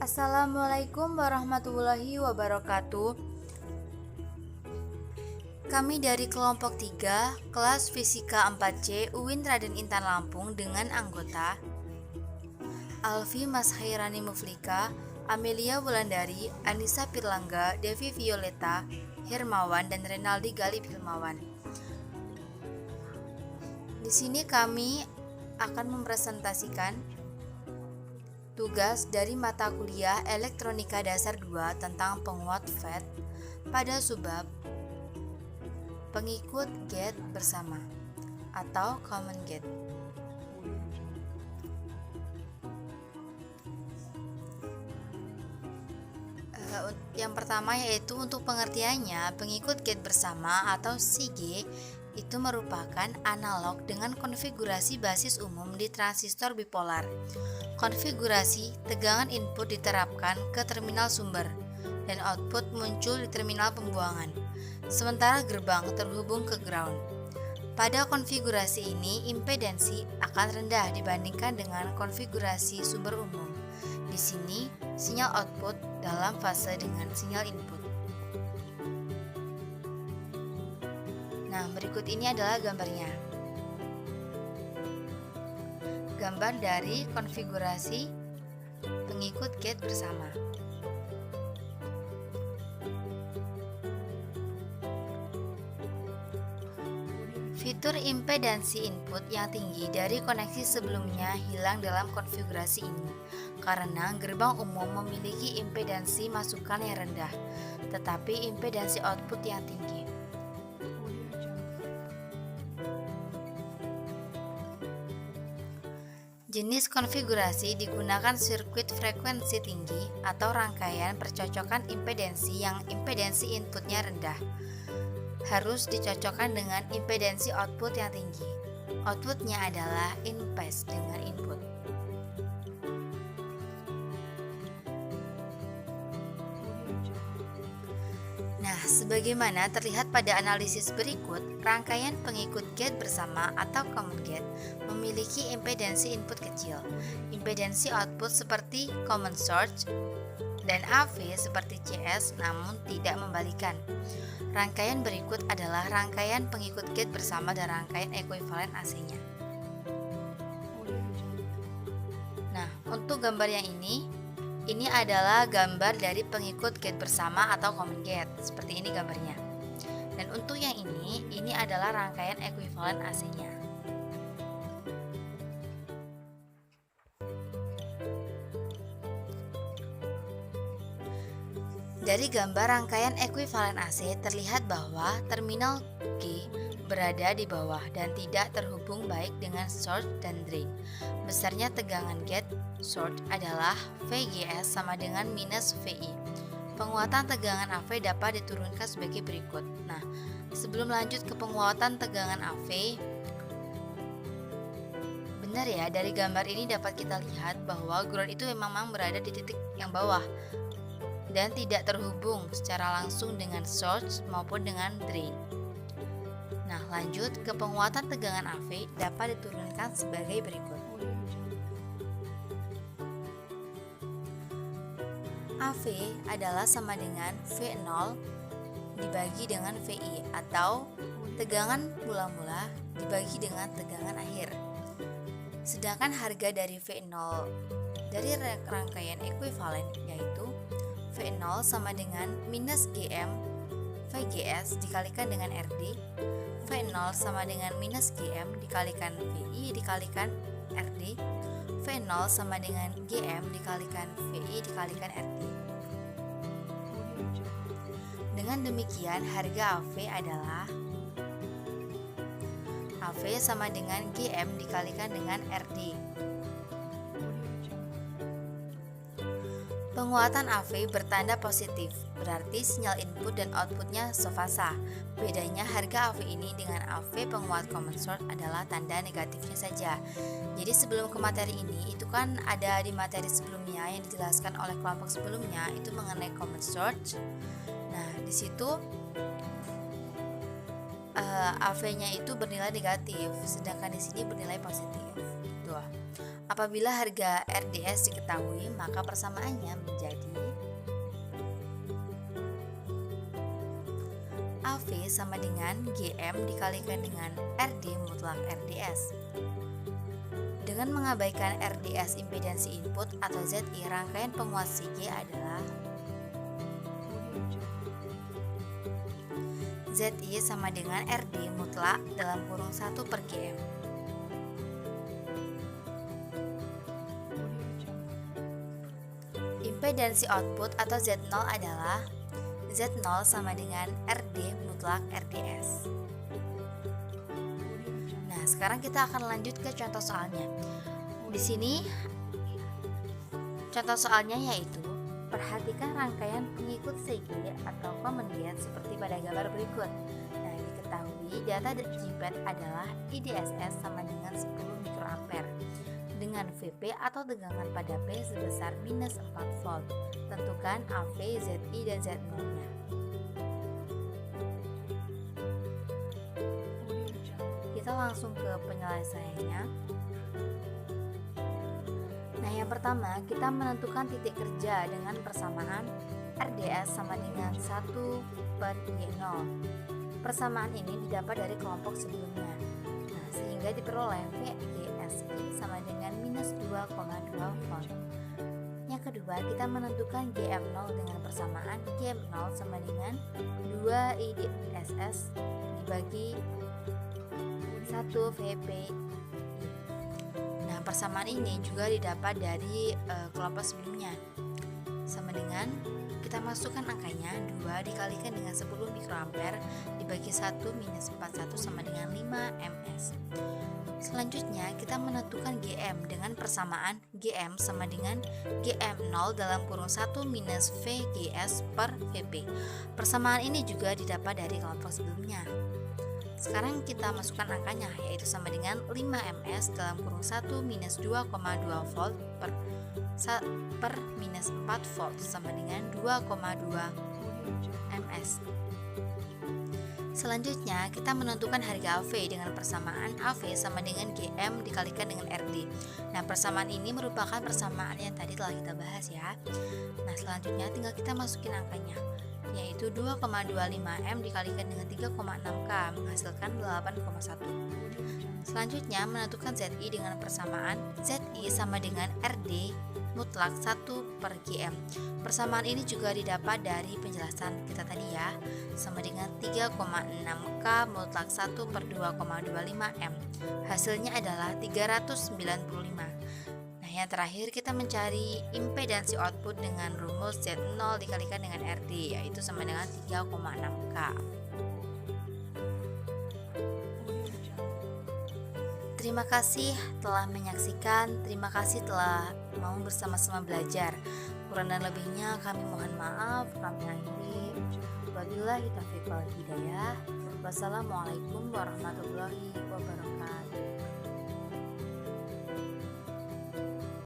Assalamualaikum warahmatullahi wabarakatuh. Kami dari kelompok 3, kelas Fisika 4C UIN Raden Intan Lampung dengan anggota Alfi Mas Hairani Muflika, Amelia Wulandari, Anissa Pirlangga, Devi Violeta Hermawan, dan Renaldi Galip Hilmawan. Di sini kami akan mempresentasikan tugas dari mata kuliah Elektronika Dasar 2 tentang penguat FET pada subbab pengikut gate bersama atau common gate. Yang pertama yaitu untuk pengertiannya, pengikut gate bersama atau CG itu merupakan analog dengan konfigurasi basis umum di transistor bipolar. Konfigurasi tegangan input diterapkan ke terminal sumber dan output muncul di terminal pembuangan, sementara gerbang terhubung ke ground. Pada konfigurasi ini, impedansi akan rendah dibandingkan dengan konfigurasi sumber umum. Di sini, sinyal output dalam fase dengan sinyal input. Nah, berikut ini adalah gambarnya. Gambar dari konfigurasi pengikut gate bersama. Fitur impedansi input yang tinggi dari koneksi sebelumnya hilang dalam konfigurasi ini karena gerbang umum memiliki impedansi masukan yang rendah, tetapi impedansi output yang tinggi. Jenis konfigurasi digunakan sirkuit frekuensi tinggi atau rangkaian percocokan impedansi yang impedansi inputnya rendah. Harus dicocokkan dengan impedansi output yang tinggi. Outputnya adalah in phase dengan input. Nah, sebagaimana terlihat pada analisis berikut, rangkaian pengikut gate bersama atau common gate memiliki impedansi input kecil, impedansi output seperti common source, dan AV seperti CS, namun tidak membalikan. Rangkaian berikut adalah rangkaian pengikut gate bersama dan rangkaian ekuivalen AC-nya. Nah, untuk gambar yang ini adalah gambar dari pengikut gate bersama atau common gate. Seperti ini gambarnya. Dan untuk yang ini adalah rangkaian ekuivalen AC-nya. Dari gambar rangkaian ekuivalen AC terlihat bahwa terminal G berada di bawah dan tidak terhubung baik dengan source dan drain. Besarnya tegangan gate source adalah VGS sama dengan minus VI. Penguatan tegangan AV dapat diturunkan sebagai berikut. Nah, sebelum lanjut ke penguatan tegangan AV, benar ya, dari gambar ini dapat kita lihat bahwa ground itu memang berada di titik yang bawah dan tidak terhubung secara langsung dengan source maupun dengan drain. Nah, lanjut ke penguatan tegangan AV dapat diturunkan sebagai berikut. AV adalah sama dengan V0 dibagi dengan VI atau tegangan mula-mula dibagi dengan tegangan akhir. Sedangkan harga dari V0 dari rangkaian ekuivalen yaitu V0 sama dengan minus GM VGS dikalikan dengan RD, V0 sama dengan minus GM dikalikan VI dikalikan RD, V0 sama dengan GM dikalikan VI dikalikan RD. Dengan demikian, harga AV adalah AV sama dengan GM dikalikan dengan RD. Penguatan AV bertanda positif, berarti sinyal input dan outputnya sefasa. Bedanya harga AV ini dengan AV penguat common source adalah tanda negatifnya saja. Jadi sebelum ke materi ini, itu kan ada di materi sebelumnya yang dijelaskan oleh kelompok sebelumnya itu mengenai common source. Nah, di situ AV-nya itu bernilai negatif, sedangkan di sini bernilai positif. Gitu. Apabila harga RDS diketahui, maka persamaannya menjadi AV sama dengan GM dikalikan dengan RD mutlak RDS. Dengan mengabaikan RDS impedansi input atau ZI, rangkaian penguat CG adalah ZI sama dengan RD mutlak dalam kurung 1 per GM. Impedansi output atau Z0 adalah Z0 sama dengan RD mutlak RDS. Nah, sekarang kita akan lanjut ke contoh soalnya. Di sini contoh soalnya yaitu perhatikan rangkaian pengikut CG atau common gate seperti pada gambar berikut. Nah, diketahui data JPET adalah IDSS sama dengan 10 mikroampere dengan VP atau tegangan pada P sebesar minus 4 volt. Tentukan AV, ZI, dan Z0-nya. Kita langsung ke penyelesaiannya. Nah, yang pertama kita menentukan titik kerja dengan persamaan RDS sama dengan 1 per Y0. Persamaan ini didapat dari kelompok sebelumnya. Nah, sehingga diperoleh VGSI sama dengan minus 2,2 volt. Yang kedua, kita menentukan GM0 dengan persamaan GM0 sama dengan 2 IDSS dibagi 1 VPI. Nah, persamaan ini juga didapat dari kelompok sebelumnya. Sama dengan kita masukkan angkanya 2 dikalikan dengan 10 mikroampere dibagi 1 minus 41 sama dengan 5 ms. Selanjutnya kita menentukan GM dengan persamaan GM sama dengan GM0 dalam kurung 1 minus VGS per VP. Persamaan ini juga didapat dari kelompok sebelumnya. Sekarang kita masukkan angkanya, yaitu sama dengan 5 ms dalam kurung 1 minus 2,2 volt per minus 4 volt sama dengan 2,2 ms. Selanjutnya kita menentukan harga AV dengan persamaan AV sama dengan GM dikalikan dengan RD. Nah, persamaan ini merupakan persamaan yang tadi telah kita bahas ya. Nah, selanjutnya tinggal kita masukin angkanya, yaitu 2,25 M dikalikan dengan 3,6K menghasilkan 8,1. Selanjutnya menentukan ZI dengan persamaan ZI sama dengan RD mutlak 1 per GM. Persamaan ini juga didapat dari penjelasan kita tadi ya, sama dengan 3,6K mutlak 1 per 2,25 M. Hasilnya adalah 395. Nah, yang terakhir kita mencari impedansi output dengan rumus Z0 dikalikan dengan RD, yaitu sama dengan 3,6K. Terima kasih telah menyaksikan, terima kasih telah mau bersama-sama belajar. Kurang dan lebihnya kami mohon maaf, kami akhiri. Wabillahi taufiq wal hidayah. Wassalamualaikum warahmatullahi wabarakatuh.